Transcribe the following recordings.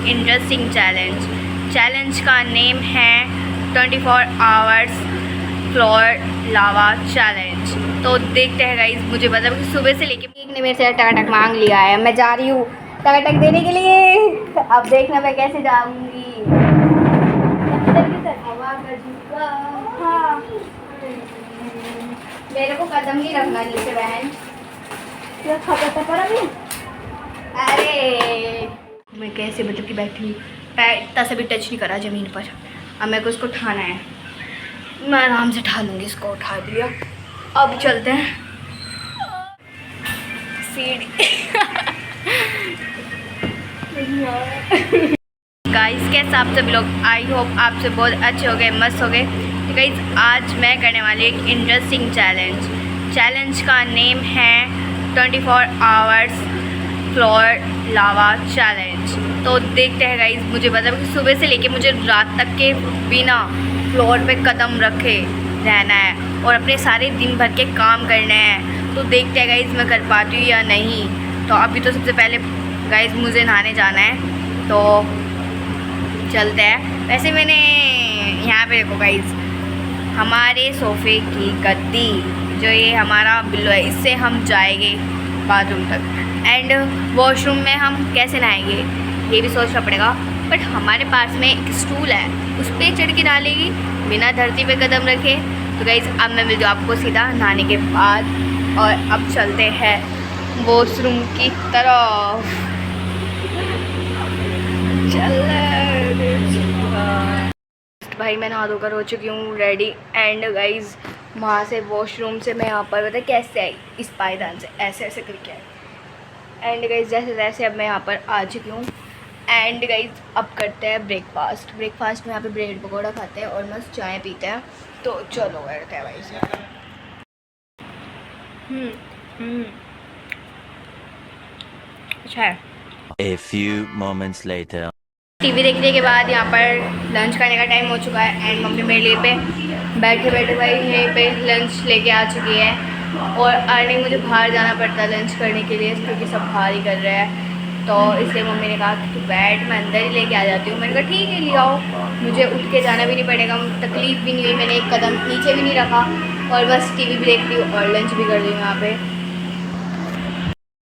एक interesting challenge का name है 24 आवर्स फ्लोर लावा चैलेंज। तो देखते हैं गाइस, मुझे पता है कि सुबह से लेके एक ने मेरे से टकाटक मांग लिया है, मैं जा रही हूँ टकाटक देने के लिए। अब देखना मैं कैसे जाऊँगी। हाँ, मेरे को कदम नहीं रखना नीचे बहन। क्या खबर पर अभी? अरे मैं कैसे मतलब कि बैठी हूँ, पैर इतना से भी टच नहीं करा ज़मीन पर। अब मेरे को इसको उठाना है, मैं आराम से उठा लूँगी। इसको उठा दिया, अब चलते हैं सीढ़ी। गाइस कैसे आप सभी लोग, आई होप आप सब बहुत अच्छे हो गए, मस्त हो गए। तो गाइस आज मैं करने वाली एक इंटरेस्टिंग चैलेंज का नेम है 24 आवर्स फ्लोर लावा चैलेंज। तो देखते हैं गाइस, मुझे पता है कि सुबह से लेके मुझे रात तक के बिना फ्लोर पे कदम रखे रहना है और अपने सारे दिन भर के काम करने हैं। तो देखते हैं गाइस मैं कर पाती हूँ या नहीं। तो अभी तो सबसे पहले गाइस मुझे नहाने जाना है, तो चलते हैं। वैसे मैंने यहाँ पे देखो गाइस, हमारे सोफ़े की गद्दी जो ये हमारा बिल्लो है, इससे हम जाएंगे बाथरूम तक। एंड वॉशरूम में हम कैसे नहाएंगे ये भी सोचना पड़ेगा। बट हमारे पास में एक स्टूल है, उस पर चढ़ के डालेगी बिना धरती पे कदम रखे। तो गाइस अब मैं मिलती हूँ आपको सीधा नहाने के बाद, और अब चलते हैं वॉशरूम की तरफ। चल भाई मैं नहा धोकर हो चुकी हूँ रेडी। एंड गाइस वहाँ से वॉशरूम से मैं यहाँ पर पता कैसे आई, इस पायदान से ऐसे ऐसे करके आई। एंड गाइस जैसे जैसे अब मैं यहाँ पर आ चुकी हूँ। एंड गाइस अब करते हैं ब्रेकफास्ट में यहाँ पे ब्रेड पकौड़ा खाते हैं और मस्त चाय पीते हैं। तो चलो करते हैं भाई से। अच्छा है। A few moments later. TV देखने के बाद यहाँ पर लंच करने का टाइम हो चुका है। एंड मम्मी मेरे लिए पे बैठे बैठे भाई यहीं पे लंच लेके आ चुकी है। और अर्निंग मुझे बाहर जाना पड़ता है लंच करने के लिए, क्योंकि सब बाहर ही कर रहे हैं। तो इसलिए मम्मी ने कहा कि तू बैठ, मैं अंदर ही लेके आ जाती हूँ। मैंने कहा ठीक है ले आओ, मुझे उठ के जाना भी नहीं पड़ेगा, तकलीफ़ भी नहीं हुई, मैंने एक कदम नीचे भी नहीं रखा और बस टीवी भी देख रही हूँ और लंच भी कर रही हूँ यहाँ पे।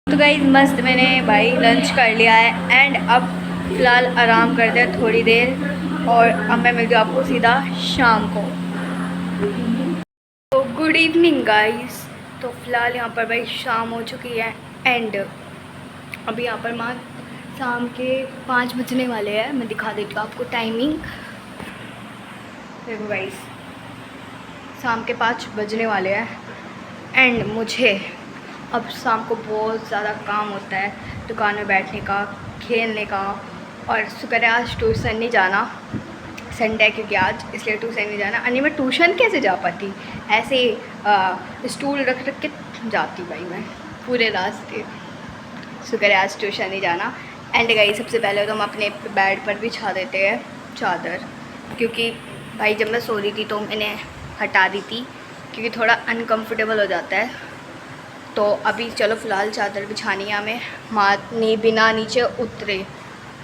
तो गाइस मस्त मैंने भाई लंच कर लिया है। एंड अब फ़िलहाल आराम करते हैं थोड़ी देर, और अब मैं मिलती हूँ आपको सीधा शाम को। तो गुड इवनिंग गाइस। तो फ़िलहाल यहाँ पर भाई शाम हो चुकी है। एंड अभी यहाँ पर माँ शाम के 5 बजने वाले हैं। मैं दिखा देती हूँ आपको टाइमिंग। देखो गाइस शाम के 5 बजने वाले हैं। एंड मुझे अब शाम को बहुत ज़्यादा काम होता है, दुकान में बैठने का, खेलने का। और शुक्र है आज ट्यूशन नहीं जाना, संडे क्योंकि आज, इसलिए ट्यूशन नहीं जाना। अन्य मैं ट्यूशन कैसे जा पाती, ऐसे स्टूल रख रख के जाती भाई मैं पूरे रास्ते। शुक्र है आज ट्यूशन नहीं जाना। एंड गाइस सबसे पहले तो हम अपने बेड पर बिछा देते हैं चादर, क्योंकि भाई जब मैं सो रही थी तो मैंने हटा दी थी, क्योंकि थोड़ा अनकम्फर्टेबल हो जाता है। तो अभी चलो फ़िलहाल चादर बिछानी है हमें। माँ बिना नीचे उतरे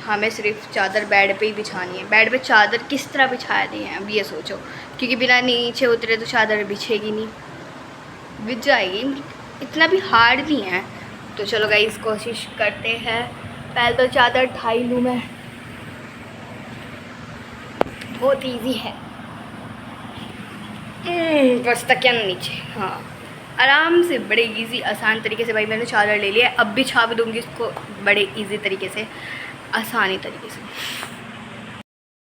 हमें सिर्फ चादर बेड पे ही बिछानी है। बेड पे चादर किस तरह बिछा रही हैं अब ये सोचो, क्योंकि बिना नीचे उतरे तो चादर बिछेगी नहीं, बिछ जाएगी। इतना भी हार्ड नहीं है। तो चलो गाइस कोशिश करते हैं। पहले तो चादर ढाई लूँ मैं, बहुत इजी है। बस तकिया नीचे, हाँ आराम से बड़े इजी आसान तरीके से भाई मैंने चादर ले लिया। अब बिछा भी दूँगी इसको बड़े इजी तरीके से, आसानी तरीके से।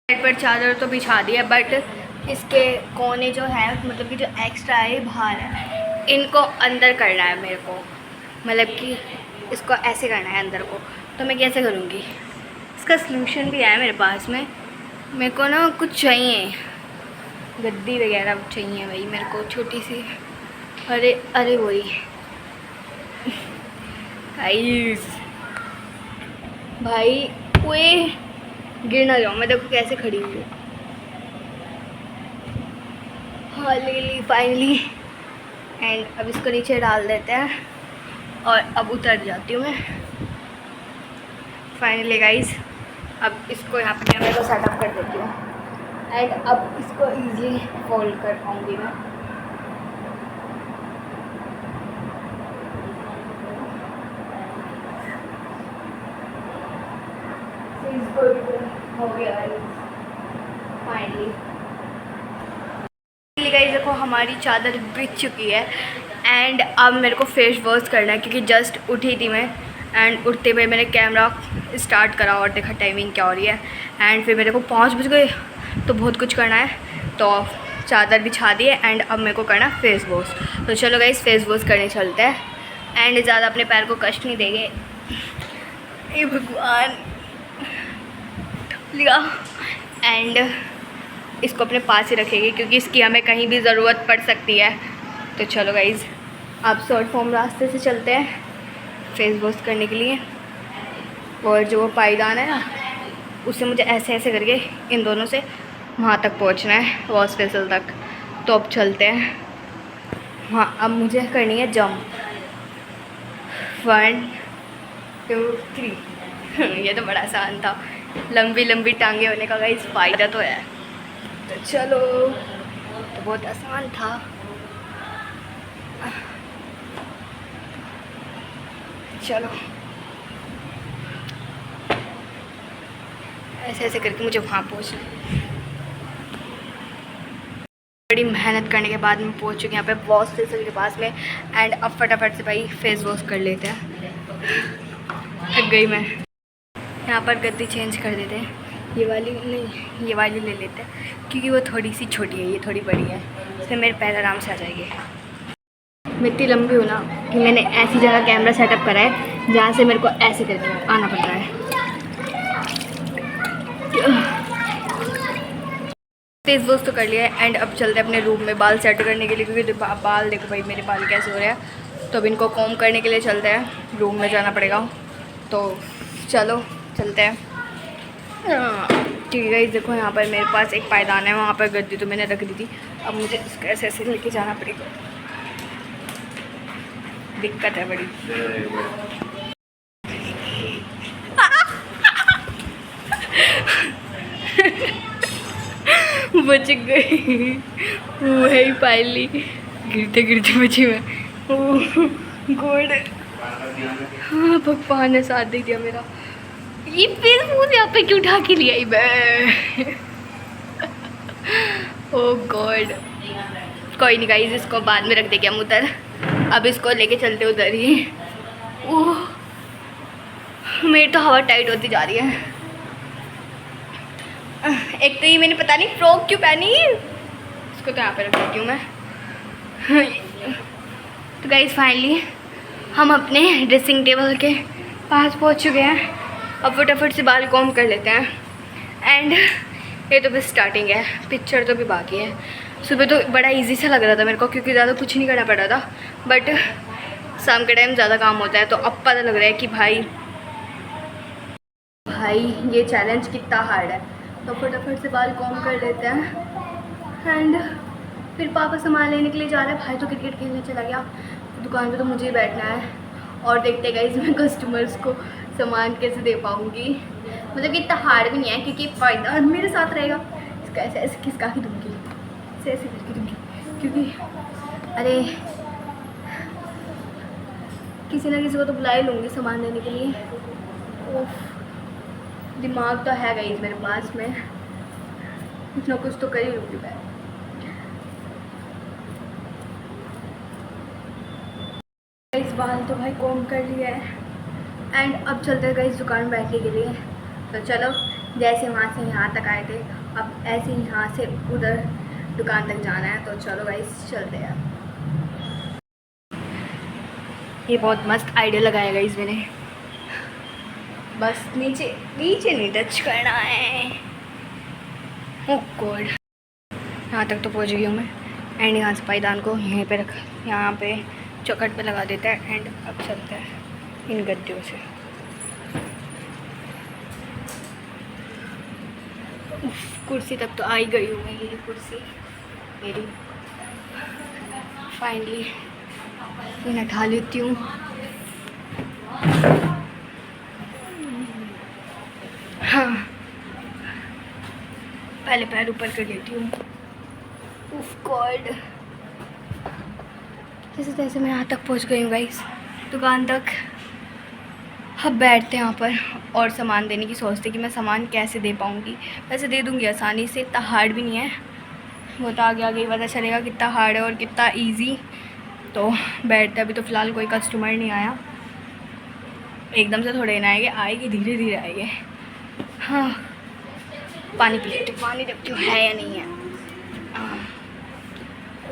बेड पर चादर तो बिछा दिया, बट इसके कोने जो है मतलब कि जो एक्स्ट्रा है बाहर है, इनको अंदर करना है मेरे को। मतलब कि इसको ऐसे करना है अंदर को। तो मैं कैसे करूँगी, इसका सलूशन भी है मेरे पास में। मेरे को ना कुछ चाहिए, गद्दी वगैरह चाहिए भाई मेरे को, छोटी सी। अरे अरे वही भाई ओए गिर ना जाऊँ मैं, देखो कैसे खड़ी हुई हूँ। हाँ ले ली फाइनली। एंड अब इसको नीचे डाल देते हैं और अब उतर जाती हूँ मैं फाइनली गाइस। अब इसको यहाँ पे कैमरे को सेटअप कर देती हूँ एंड अब इसको इजीली फोल्ड कर पाऊँगी मैं। हो गया फाइनली। गाइस देखो हमारी चादर बिछ चुकी है एंड अब मेरे को फेस वॉश करना है क्योंकि जस्ट उठी थी मैं एंड उठते हुए मैंने कैमरा स्टार्ट करा और देखा टाइमिंग क्या हो रही है एंड फिर मेरे को 5 बज गए तो बहुत कुछ करना है तो चादर बिछा दी है एंड अब मेरे को करना है फेस वॉश। तो चलो गाइस फेस वॉश करने चलते हैं एंड ज़्यादा अपने पैर को कष्ट नहीं देंगे। ये भगवान लिया एंड इसको अपने पास ही रखेंगे क्योंकि इसकी हमें कहीं भी ज़रूरत पड़ सकती है। तो चलो गाइज़ आप शॉर्ट फॉर्म रास्ते से चलते हैं फेस वॉश करने के लिए और जो वो पायदान है ना उससे मुझे ऐसे ऐसे करके इन दोनों से वहाँ तक पहुँचना है वॉश बेसिन तक। तो अब चलते हैं। हाँ अब मुझे करनी है जंप 1 2 3 ये तो बड़ा आसान था। लंबी लंबी टांगे होने का गाइस फ़ायदा तो है। तो चलो तो बहुत आसान था। चलो ऐसे ऐसे करके मुझे वहाँ पहुँचना है। बड़ी मेहनत करने के बाद मैं पहुँच चुकी यहाँ पे वॉश बेसिन के पास में एंड अब फटाफट से भाई फेस वॉश कर लेते हैं। थक गई मैं। यहाँ पर गद्दी चेंज कर देते हैं। ये वाली नहीं ये वाली ले लेते हैं क्योंकि वो थोड़ी सी छोटी है ये थोड़ी बड़ी है इसमें मेरे पैर आराम से आ जाएंगे। मैं इतनी लंबी हूँ ना कि मैंने ऐसी जगह कैमरा सेटअप करा है जहाँ से मेरे को ऐसे करके आना पड़ता है। फेस वॉश तो कर लिया है एंड अब चलते हैं अपने रूम में बाल सेट करने के लिए क्योंकि बाल देखो भाई मेरे बाल कैसे हो रहे हैं। तो अब इनको कॉम्ब करने के लिए चलते हैं। रूम में जाना पड़ेगा तो चलो चलते हैं। ठीक है देखो यहाँ पर मेरे पास एक पायदान है वहाँ पर गद्दी तो मैंने रख दी थी। अब मुझे इसको ऐसे ऐसे लेके जाना पड़ेगा। दिक्कत है बड़ी। बच गई वही फाइनली गिरते गिरते बची मैं। गॉड हाँ भगवान ने साथ दे दिया मेरा। ये फिर मुझे यहाँ पे क्यों उठा के लिया मैं। ओह गॉड कोई नहीं गाइस इसको बाद में रख देंगे हम उधर। अब इसको लेके चलते उधर ही। ओह मेरी तो हवा टाइट होती जा रही है। एक तो ये मैंने पता नहीं फ्रॉक क्यों पहनी इसको तो यहाँ पे रख देती हूँ मैं। तो गाइस फाइनली हम अपने ड्रेसिंग टेबल के पास पहुँच चुके हैं। अब फटाफट से बाल कॉम्ब कर लेते हैं एंड ये तो बस स्टार्टिंग है। पिक्चर तो भी बाकी है। सुबह तो बड़ा इजी सा लग रहा था मेरे को क्योंकि ज़्यादा कुछ नहीं करना पड़ रहा था बट शाम के टाइम ज़्यादा काम होता है। तो अब पता लग रहा है कि भाई ये चैलेंज कितना हार्ड है। तो फटाफट से बाल कॉम्ब कर लेते हैं एंड फिर पापा सामान लेने के लिए जा रहे हैं। भाई तो क्रिकेट खेलने चला गया। दुकान पे तो मुझे ही बैठना है और देखते गाइस मैं कस्टमर्स को सामान कैसे दे पाऊँगी। मतलब कि इतना हार्ड भी नहीं है क्योंकि फ़ायदा मेरे साथ रहेगा। इसका ऐसे ऐसे खिसका के दूँगी ऐसे ऐसे करके दूँगी क्योंकि अरे किसी ना किसी को तो बुला ही लूँगी सामान देने के लिए। ओह दिमाग तो है गाइस मेरे पास में कुछ ना कुछ तो कर ही लूँगी मैं। इस बाल तो भाई कॉम्ब कर लिया है एंड अब चलते हैं गाइस दुकान बैठने के लिए। तो चलो जैसे वहाँ से यहाँ तक आए थे अब ऐसे ही यहाँ से उधर दुकान तक जाना है। तो चलो गाइस चलते हैं। ये बहुत मस्त आइडिया लगाया गाइस मैंने। बस नीचे नीचे नहीं टच करना है। ओह गॉड यहाँ तक तो पहुँच गई हूँ मैं एंड यहाँ से पायदान को यहीं पे रख यहाँ पे चौखट पे लगा देता है एंड अब चलता है इन गद्दियों से। कुर्सी तक तो आ ही गई हूँ मैं। ये कुर्सी मेरी फाइनली मैं उठा लेती हूँ। हाँ पहले पैर ऊपर कर लेती हूँ। उफ गॉड, जैसे तैसे मैं यहाँ तक पहुँच गई हूँ गाइस, दुकान तक। अब बैठते हैं यहाँ पर और सामान देने की सोचते कि मैं सामान कैसे दे पाऊँगी। वैसे दे दूँगी आसानी से, इतना हार्ड भी नहीं है, वो तो आगे आगे ही पता चलेगा कितना हार्ड है और कितना इजी। तो बैठते, अभी तो फ़िलहाल कोई कस्टमर नहीं आया, एकदम से थोड़े ना आएंगे, आएगी धीरे धीरे आएंगे। हाँ, पानी पी लेती हूँ, पानी देखती हूँ है या नहीं है।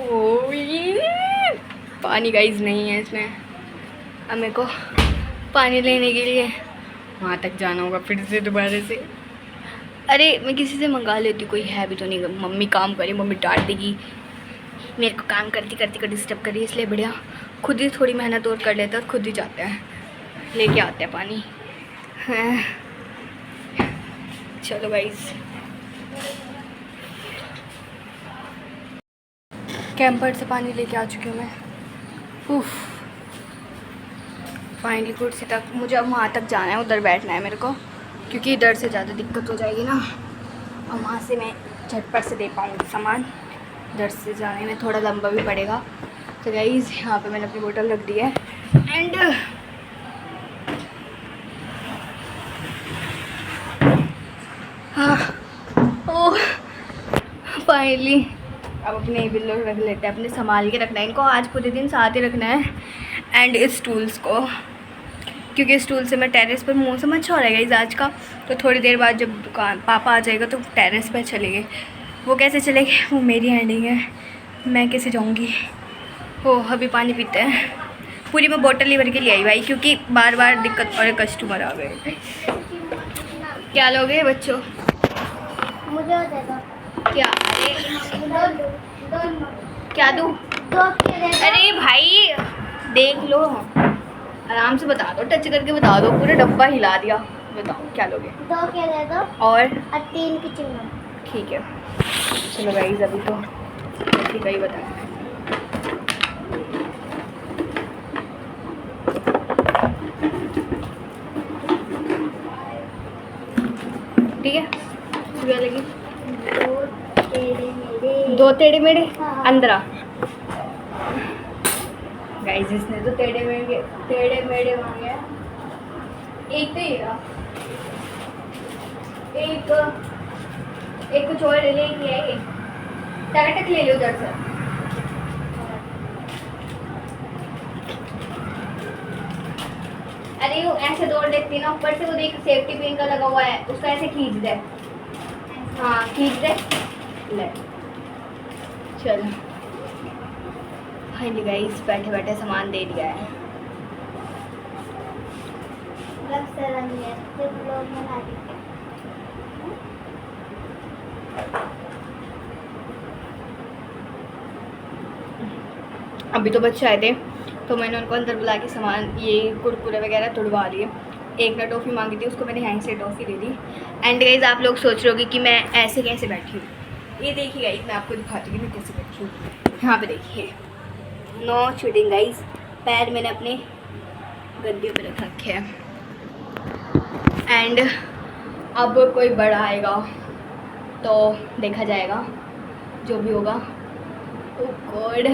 ओ ये पानी गाइस नहीं है इसमें। अब मेरे को पानी लेने के लिए वहाँ तक जाना होगा फिर से दोबारा से। अरे मैं किसी से मंगा लेती हूँ, कोई है भी तो नहीं। मम्मी काम करे, मम्मी डांट देगी, मेरे को काम करती करती को डिस्टर्ब करी, इसलिए बढ़िया खुद ही थोड़ी मेहनत और कर लेते हैं और खुद ही जाते हैं लेके आते हैं पानी। हाँ। चलो गाइस, कैंपर से पानी लेके आ चुकी हूँ मैं। उफ, फाइनली कुर्सी तक। मुझे अब वहाँ तक जाना है, उधर बैठना है मेरे को, क्योंकि इधर से ज़्यादा दिक्कत हो जाएगी ना, और वहाँ से मैं झटपट से दे पाऊँगी सामान। इधर से जाने में थोड़ा लंबा भी पड़ेगा। तो गाइस यहाँ पे मैंने अपनी बोतल रख दी है एंड हाँ, ओह फाइनली अब अपने बिल्लो रख लेते हैं, अपने संभाल के रखना है इनको, आज पूरे दिन साथ ही रखना है। एंड इस टूल्स को, क्योंकि इस टूल से मैं टेरेस पर मौसम अच्छा हो रहा है गाइस आज का, तो थोड़ी देर बाद जब दुकान पापा आ जाएगा तो टेरेस पर चलेंगे। वो कैसे चलेंगे वो मेरी हैंडिंग है, मैं कैसे जाऊँगी। हो अभी पानी पीते हैं। पूरी मैं बोतल ही भर के ले आई भाई, क्योंकि बार बार दिक्कत और कस्टमर आ गए। क्या लोगे बच्चों? मुझे दे दो। क्या? क्या दूँ? अरे भाई देख लो, आराम से बता दो, टच करके बता दो, पूरा डब्बा हिला दिया। बताओ क्या लोगे? 2 के दे दो और 3 की चिंगम। ठीक है। चलो गाइस अभी तो ठीक है ही बता। ठीक है, सुबह लगी 2 टेढ़े मेढ़े हाँ। अंदर आ। गाइस इसने तो टेढ़े मेढ़े मांगे हैं। एक तो ये रहा, एक कुछ और ले लेके आए, टक ले लो उधर से। अरे वो ऐसे दौड़ देखती ना, ऊपर से वो देख सेफ्टी पिन का लगा हुआ है, उसका ऐसे खींच दे। हाँ खींच दे, ले चलो। फाइनली गाइस बैठे बैठे सामान दे दिया है। अभी तो बच्चे आए थे तो मैंने उनको अंदर बुला के सामान ये कुरकुरे वगैरह तुड़वा लिए। एक ने टॉफ़ी मांगी थी, उसको मैंने यहीं से toffee they the. And guys आप लोग सोच रहे होगे कि मैं ऐसे कैसे बैठी हूँ, ये देखिए गाइस मैं आपको दिखाती हूँ मैं कैसे बैठी हूँ। यहाँ पे देखिए, नो चीटिंग गाइस, पैर मैंने अपने गद्दे पे रख रखे हैं। एंड अब कोई बड़ा आएगा तो देखा जाएगा जो भी होगा। ओह गॉड,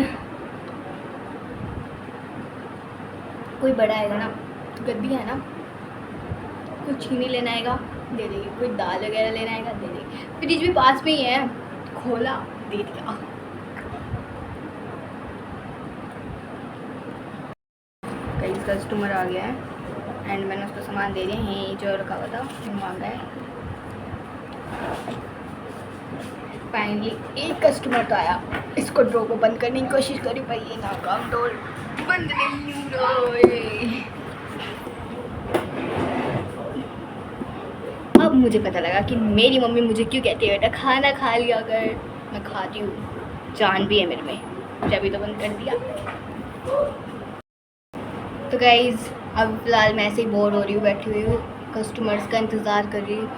कोई बड़ा आएगा ना, गद्दी है ना, कुछ चीनी लेना आएगा दे देगी, कोई दाल वगैरह लेना आएगा दे देगी। फ्रिज भी पास में ही है, खोला दे दिया। कई कस्टमर आ गया है एंड मैंने उसको सामान दे दिया है, जो रखा हुआ था वो मांगा है। फाइनली एक कस्टमर तो आया, इसको ड्रॉ को बंद करने की कोशिश करी पर ये नाकाम, डोर बंद नहीं हो रही। अब मुझे पता लगा कि मेरी मम्मी मुझे क्यों कहती है बेटा खाना खा लिया कर। मैं खाती हूँ, जान भी है मेरे में, जब भी तो बंद कर दिया। तो गाइज़ अब फ़िलहाल मैं ऐसे ही बोर हो रही हूँ, बैठी हुई हूँ, कस्टमर्स का इंतज़ार कर रही हूँ।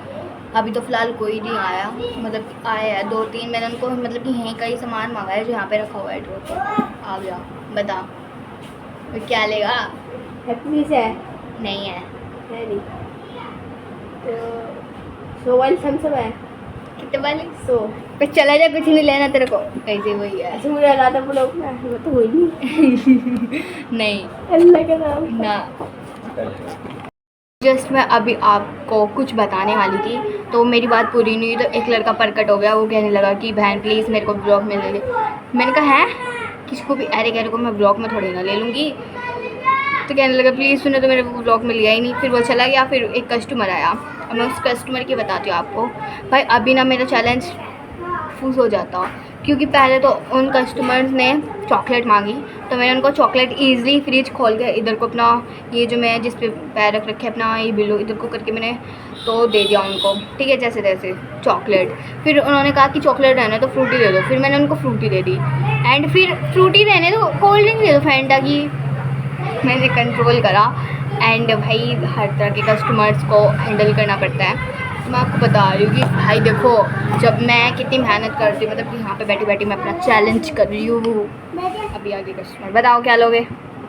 अभी तो फ़िलहाल कोई नहीं आया, मतलब आया है 2-3, मैंने उनको मतलब कि यहीं का ही सामान मंगाया है जो यहाँ पे रखा हुआ है ड्रॉ पे। आ गया, बता तो क्या लेगा? हैप्पी से नहीं है नहीं तो सोवल थम्स अप है। कितने वाली 100 पे चला जा, कुछ नहीं लेना तेरे को, ऐसे वही है। अच्छा मुझे लगा था ब्लॉग में वो तो हुई नहीं। नहीं अल्लाह का नाम ना, जस्ट मैं अभी आपको कुछ बताने वाली थी तो मेरी बात पूरी नहीं हुई तो एक लड़का प्रकट हो गया। वो कहने लगा कि बहन प्लीज़ मेरे को ब्लॉग में ले ले। मैंने कहा है किसको भी, अरे कह रहे को मैं ब्लॉग में थोड़ी ना ले लूँगी। तो कहने लगा प्लीज़, तूने तो मेरे को ब्लॉग में लिया ही नहीं। फिर वो चला गया। फिर एक कस्टमर आया, अब मैं उस कस्टमर की बताती हूँ आपको। भाई अभी ना मेरा चैलेंज फूस हो जाता, क्योंकि पहले तो उन कस्टमर्स ने चॉकलेट मांगी तो मैंने उनको चॉकलेट ईज़िली फ्रिज खोल के इधर को अपना ये जो मैं जिस पे पैर रख रखे अपना ये बिलो इधर को करके मैंने तो दे दिया उनको, ठीक है, जैसे तैसे चॉकलेट। फिर उन्होंने कहा कि चॉकलेट रहना तो फ्रूटी दे दो, फिर मैंने उनको फ्रूटी दे दी। एंड फिर फ्रूटी रहने तो कोल्ड ड्रिंक दे दो फैंटा की। मैंने कंट्रोल करा। एंड भाई हर तरह के कस्टमर्स को हैंडल करना पड़ता है। मैं आपको बता रही हूँ कि भाई देखो जब मैं कितनी मेहनत करती हूँ, मतलब कि यहाँ पे बैठी बैठी मैं अपना चैलेंज कर रही हूँ। अभी आगे कस्टमर, बताओ क्या लोगे?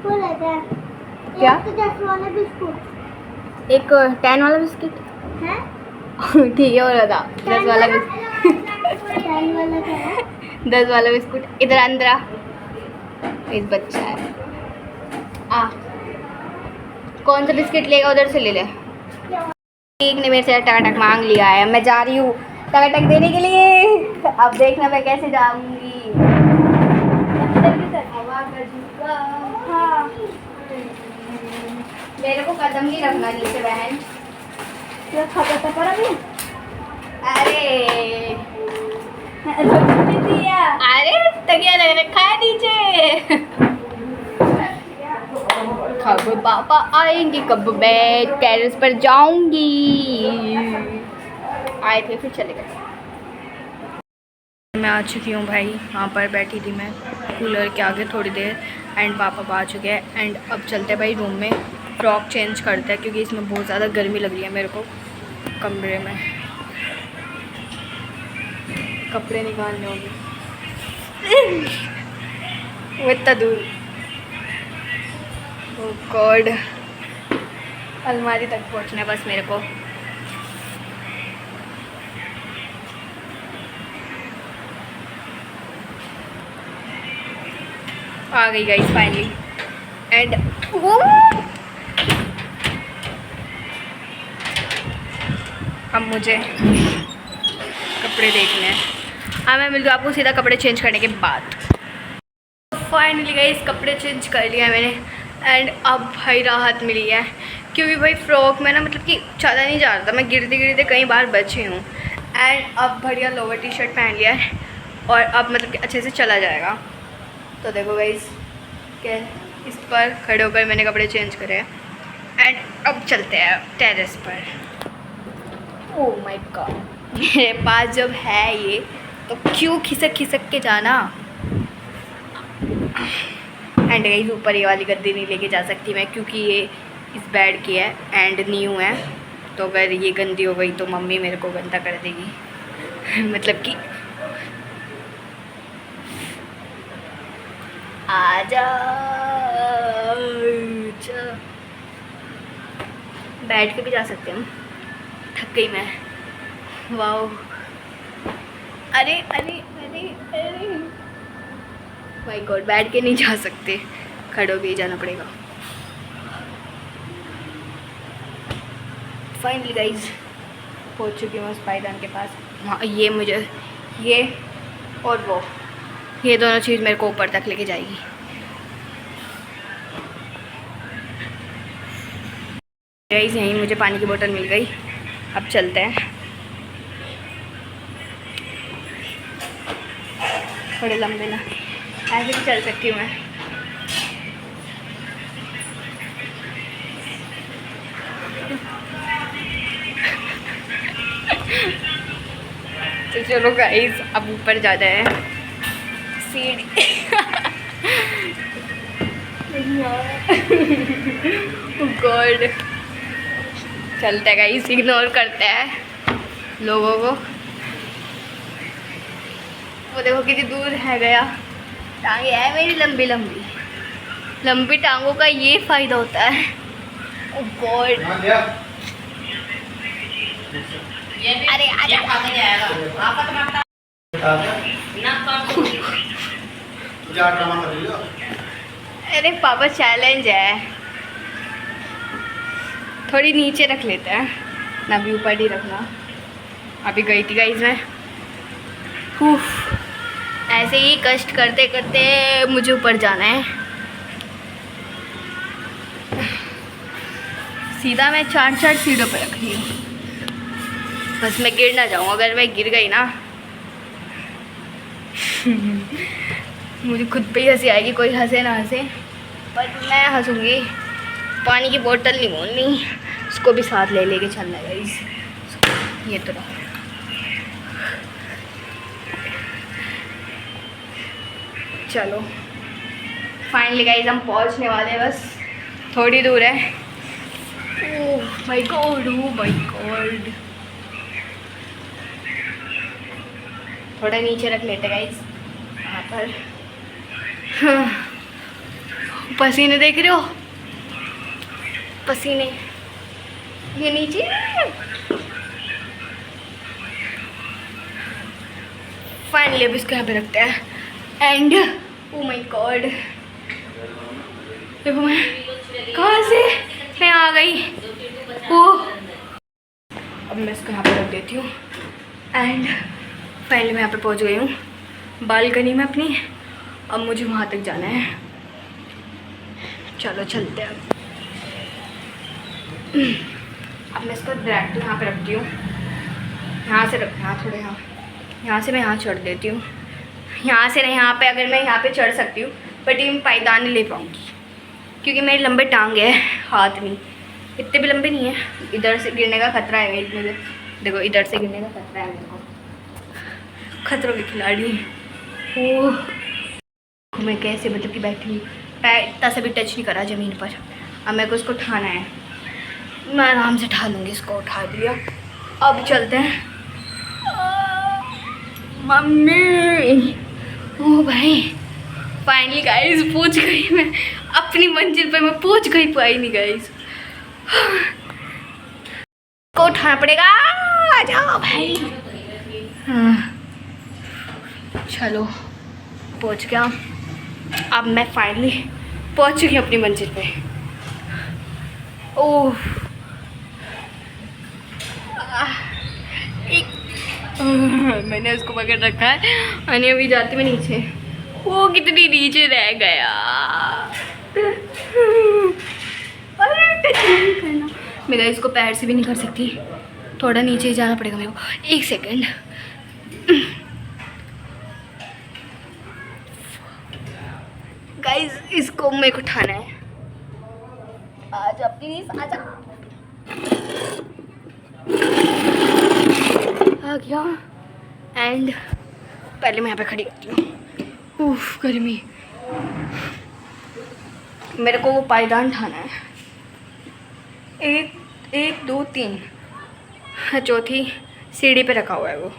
वो लेते हैं क्या? एक 10 वाला बिस्कुट एक 10 वाला बिस्किट है। ठीक है, और बता 10 वाला बिस्किट। 10 वाला क्या है? 10 वाला बिस्कुट इधर अंदर आ, इस बच्चा है आ, कौन सा बिस्किट लेगा उधर से ले ले। एक ने मेरे से टकाटक मांग लिया है, मैं जा रही हूँ टकाटक देने के लिए। अब देखना मैं कैसे जाऊंगी। हाँ। मेरे को कदम नहीं रखना नीचे बहन। क्या खाता था पर अभी? अरे दिया अरे तकिया लग रखा है नीचे। कब पापा आएंगे, कब मैं टेरेस पर जाऊंगी। आए थे फिर चले गए। मैं आ चुकी हूँ भाई, यहाँ पर बैठी थी मैं कूलर के आगे थोड़ी देर। एंड पापा आ चुके हैं। एंड अब चलते हैं भाई रूम में, फ्रॉक चेंज करते हैं क्योंकि इसमें बहुत ज़्यादा गर्मी लग रही है मेरे को कमरे में। कपड़े निकालने होंगे वो इतना दूर। ओह गॉड, अलमारी तक पहुंचना है बस मेरे को। आ गई गाइस फाइनली। एंड अब मुझे कपड़े देखने हैं। हाँ मैं मिलती हूँ आपको सीधा कपड़े चेंज करने के बाद। फाइनली गाइस कपड़े चेंज कर लिया है मैंने। एंड अब भाई राहत मिली है क्योंकि भाई फ्रॉक में ना मतलब कि चला नहीं जा रहा था, मैं गिरते गिरते कई बार बची हूँ। एंड अब बढ़िया लोवर टी शर्ट पहन लिया है और अब मतलब कि अच्छे से चला जाएगा। तो देखो गाइस क्या इस पर खड़े होकर मैंने कपड़े चेंज करे हैं। एंड अब चलते हैं टेरेस पर। ओह माय गॉड, मेरे पास जब है ये तो क्यों खिसक खिसक के जाना। एंड गाइस ऊपर ये वाली गद्दी नहीं लेके जा सकती मैं क्योंकि ये इस बेड की है एंड न्यू है। तो अगर ये गंदी हो गई तो मम्मी मेरे को गंदा कर देगी। मतलब कि आजा बैठ के भी जा सकते हैं। थक गई मैं। वाओ, अरे अरे अरे अरे माय गॉड, बैठ के नहीं जा सकते, खड़े होके ही जाना पड़ेगा। फाइनली गाइज पहुंच चुकी हूँ स्पाइडर के पास। वहाँ ये मुझे ये और वो ये दोनों चीज़ मेरे को ऊपर तक लेके जाएगी। गाइज यहीं मुझे पानी की बोतल मिल गई। अब चलते हैं। थोड़े लंबे ना, ऐसे भी चल सकती हूँ मैं। तो चलो गाइस अब ऊपर जाना है सीढ़ी। गॉड, चलते हैं गाइस, इग्नोर करते हैं लोगों को। वो देखो कितनी दूर है गया। टांगे है मेरी लंबी लंबी लंबी टांगों का ये फ़ायदा होता है। ओह गॉड, अरे आजा। अरे पापा चैलेंज है, थोड़ी नीचे रख लेते हैं ना, भी ऊपर ही रखना। अभी गई थी गाइस मैं, ऐसे ही कष्ट करते करते मुझे ऊपर जाना है। सीधा मैं 4 सीढ़ों पर रख रही हूँ, बस मैं गिर ना जाऊँ। अगर मैं गिर गई ना मुझे खुद पे ही हंसी आएगी, कोई हंसे ना हंसे, पर मैं हंसूँगी। पानी की बोतल नहीं बोलनी, उसको भी साथ ले लेके चलना है गाइस। ये तो रहा। चलो फाइनली गाइस हम पहुंचने वाले हैं, बस थोड़ी दूर है। Oh my God, oh my God. थोड़ा नीचे रख लेते गाइस यहाँ पर। हाँ। पसीने देख रहे हो, पसीने ये नीचे। फाइनली अब इसको यहाँ पे रखते हैं एंड ओ माय गॉड, देखो मैं कहाँ से मैं आ गई। ओह अब मैं इसको यहाँ पे रख देती हूँ एंड फाइनली मैं यहाँ पे पहुँच गई हूँ बालकनी में अपनी। अब मुझे वहाँ तक जाना है, चलो चलते हैं। अब मैं इसको डायरेक्ट यहाँ पे रखती हूँ, यहाँ से रख, यहाँ थोड़े यहाँ से मैं यहाँ चढ़ देती हूँ। यहाँ से नहीं, यहाँ पे अगर मैं यहाँ पे चढ़ सकती हूँ, बट ये मैं पायदान नहीं ले पाऊँगी क्योंकि मेरे लंबे टांग है, हाथ नहीं इतने भी लंबे नहीं है। इधर से गिरने का खतरा है मेरे, देखो इधर से गिरने का खतरा है मेरे को। खतरों की खिलाड़ी। ओह मैं कैसे मतलब कि बैठी, पैर इतना से भी टच नहीं करा ज़मीन पर। अब मेरे को इसको उठाना है, मैं आराम से उठा लूँगी। इसको उठा दिया, अब चलते हैं। मम्मी ओ भाई फाइनली गाइस पहुंच गई मैं अपनी मंजिल पे, मैं पहुंच गई। पाई नहीं गाइस, को उठाना पड़ेगा। आ जाओ भाई। हाँ चलो पहुंच गया। अब मैं फाइनली पहुंच चुकी हूँ अपनी मंजिल पे। ओह मैंने उसको पकड़ रखा है और अभी जाती मैं नीचे। वो कितनी नीचे रह गया। अरे नहीं करना, मैं इसको पैर से भी नहीं कर सकती, थोड़ा नीचे ही जाना पड़ेगा मेरे को। 1 सेकेंड। गाइस इसको मेरे को उठाना है। आजा प्लीज आजा। आ गया एंड पहले मैं यहाँ पे खड़ी करती हूँ। उफ गर्मी। मेरे को वो पायदान उठाना है। 1 2 3 चौथी सीढ़ी पे रखा हुआ है वो,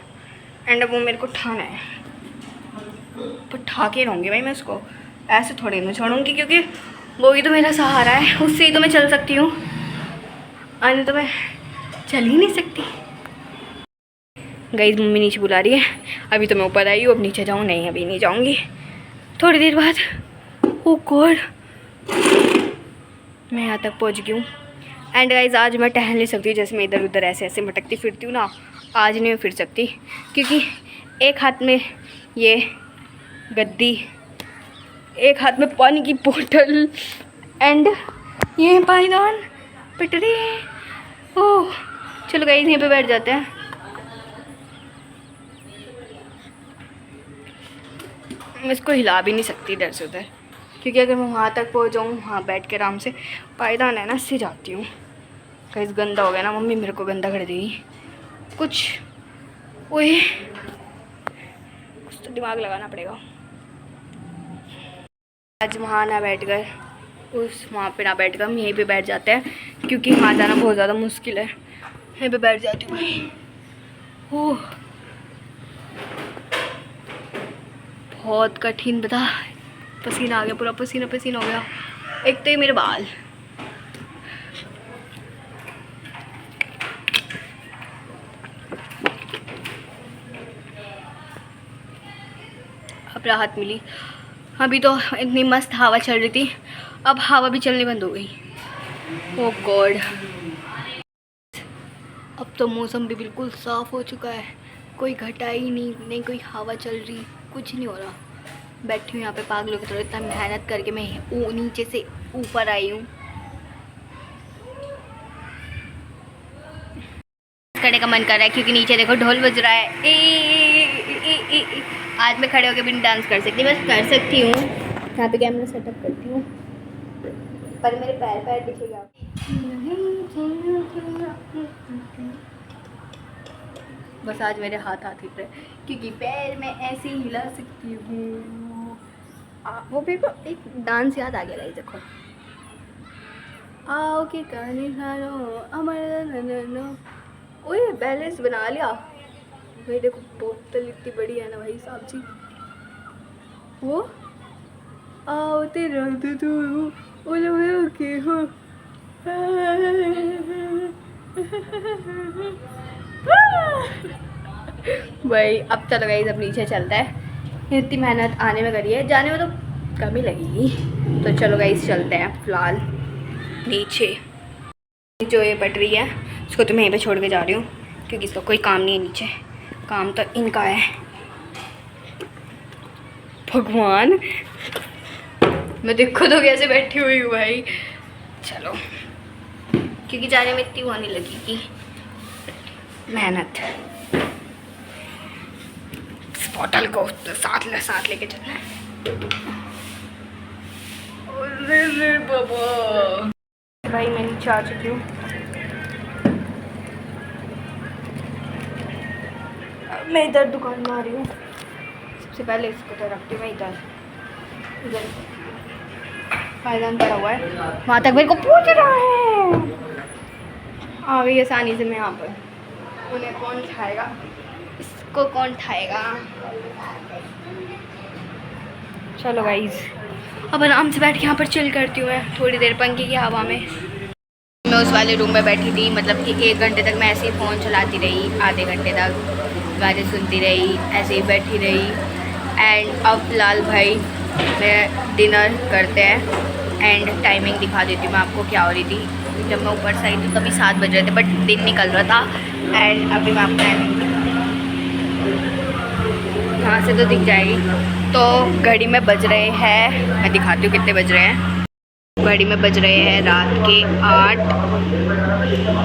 एंड अब वो मेरे को उठाना है। पर उठा के रहूँगी भाई मैं उसको, ऐसे थोड़ी मैं छोड़ूंगी क्योंकि वो ही तो मेरा सहारा है, उससे ही तो मैं चल सकती हूँ, अन्य तो मैं चल ही नहीं सकती। गाइस मम्मी नीचे बुला रही है, अभी तो मैं ऊपर आई हूँ, अब नीचे जाऊँ? नहीं अभी नहीं जाऊँगी, थोड़ी देर बाद। ओ गॉड मैं यहाँ तक पहुँच गई हूँ। एंड गाइस आज मैं टहल नहीं सकती, जैसे मैं इधर उधर ऐसे ऐसे भटकती फिरती हूँ ना, आज नहीं मैं फिर सकती क्योंकि एक हाथ में ये गद्दी, एक हाथ में पानी की बोतल एंड ये पायदान पिट रही है। ओह चलो गाइस यहीं पे बैठ जाते हैं। मैं इसको हिला भी नहीं सकती इधर से उधर, क्योंकि अगर मैं वहाँ तक पहुँच जाऊँ, वहाँ बैठ के आराम से पायदान है ना, इससे जाती हूँ। गाइस गंदा हो गया ना, मम्मी मेरे को गंदा कर देगी कुछ। वही कुछ तो दिमाग लगाना पड़ेगा। आज वहाँ ना बैठ गए, उस वहाँ पे ना बैठ गए, हम यहीं पे बैठ जाते हैं क्योंकि वहाँ जाना बहुत ज़्यादा मुश्किल है। यहीं पे बैठ जाती हूँ भाई। ओह बहुत कठिन, बता पसीना आ गया, पूरा पसीना पसीना हो गया। एक तो ये मेरे बाल, अब राहत मिली। अभी तो इतनी मस्त हवा चल रही थी, अब हवा भी चलनी बंद हो गई। ओह गॉड, अब तो मौसम भी बिल्कुल साफ़ हो चुका है, कोई घटा ही नहीं कोई हवा चल रही, कुछ नहीं हो रहा। बैठी हूँ यहाँ पे पागलों की तरह, इतना मेहनत करके मैं नीचे से ऊपर आई हूँ। करने का मन कर रहा है क्योंकि नीचे देखो ढोल बज रहा है। आज मैं खड़े होकर भी नहीं डांस कर सकती, बस कर सकती हूँ। यहाँ पे कैमरा सेटअप करती हूँ, पर मेरे पैर दिखेगा। बस आज मेरे हाथ हिल रहे क्योंकि पैर मैं ऐसे ही हिला सकती हूँ। वो भी एक डांस याद आ गया गाइस, देखो। आओ कि कहानी सारो अमर, ओए बैलेंस बना लिया भाई। देखो बोतल इतनी बड़ी है ना भाई साहब जी। वो आओ तेरा तू के हो भाई। अब चलो गाइस, अब नीचे चलता है। इतनी मेहनत आने में करी है, जाने में तो कम ही लगेगी। तो चलो गाइस चलते हैं फिलहाल नीचे। जो ये पटरी है उसको तो मैं यहीं पे छोड़ के जा रही हूँ क्योंकि इसका कोई काम नहीं है नीचे, काम तो इनका है। भगवान, मैं देखो तो कैसे बैठी हुई हूँ भाई। चलो, क्योंकि जाने में इतनी वो नहीं लगेगी मेहनत। इस बोतल को तो साथ लेके चलना है। अरे बाबा भाई, मैं नीचे आ चुकी हूँ। मैं इधर दुकान में आ रही हूँ। सबसे पहले इसको तो रखती हूँ मैं इधर पायदान पड़ा हुआ है, वहाँ तक मेरे को पूछ रहा है। आ गई आसानी से मैं यहाँ पर। उन्हें कौन उठाएगा, इसको कौन उठाएगा। चलो गाइज, अब आराम से बैठ के यहाँ पर चिल करती हूँ मैं थोड़ी देर पंखे की हवा में। मैं उस वाले रूम में बैठी थी, मतलब कि 1 घंटे तक मैं ऐसे ही फ़ोन चलाती रही, आधे घंटे तक गाने सुनती रही, ऐसे ही बैठी रही। एंड अब फिलहाल भाई मैं डिनर करते हैं। एंड टाइमिंग दिखा देती हूँ मैं आपको क्या हो रही थी। जब मैं ऊपर से आई थी तभी 7 बज रहे थे, बट दिन निकल रहा था। एंड अभी मैं आपको टाइमिंग यहाँ से तो दिख जाएगी। तो घड़ी में बज रहे हैं, मैं दिखाती हूँ कितने बज रहे हैं। घड़ी में बज रहे हैं रात के 8,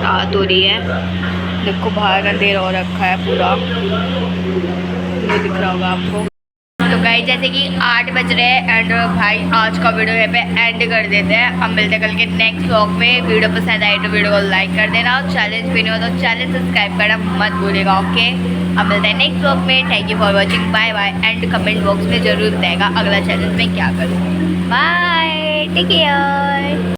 रात हो रही है। देखो बाहर अंधेरा हो रखा है पूरा, ये दिख रहा होगा आपको। तो गाइस जैसे कि 8 बज रहे हैं एंड भाई आज का वीडियो यहाँ पे एंड कर देते हैं। अब मिलते हैं कल के नेक्स्ट व्लॉग में। वीडियो पसंद आए तो वीडियो को लाइक कर देना, और चैलेंज भी नहीं हो तो चैनल सब्सक्राइब करना मत भूलेगा। ओके, अब मिलते हैं नेक्स्ट व्लॉग में। Thank you for watching, bye bye. And comment box में ज़रूर बताएगा अगला चैलेंज में क्या करूँ। Bye, take care.